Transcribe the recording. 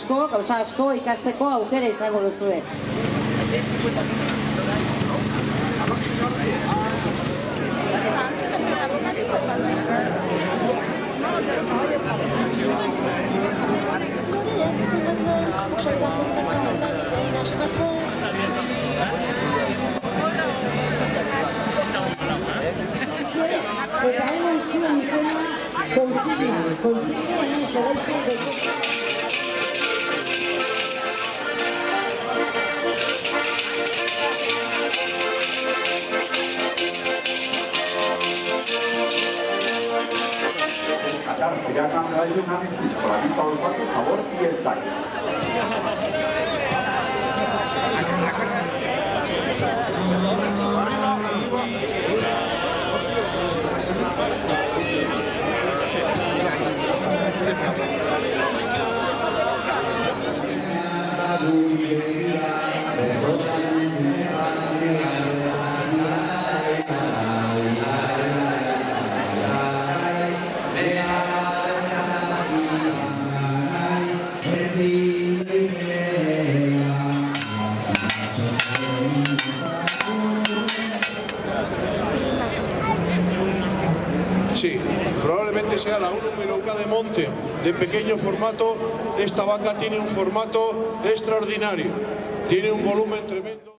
asko, gauza asko ikasteko aukera izango duzue. Eta hemen zuen izena, konsigna zelaizeko. Sería acá hay un análisis con la vista olfato, sabor y el saque. Sí, probablemente sea la Urumeroca de monte, de pequeño formato. Esta vaca tiene un formato extraordinario, tiene un volumen tremendo.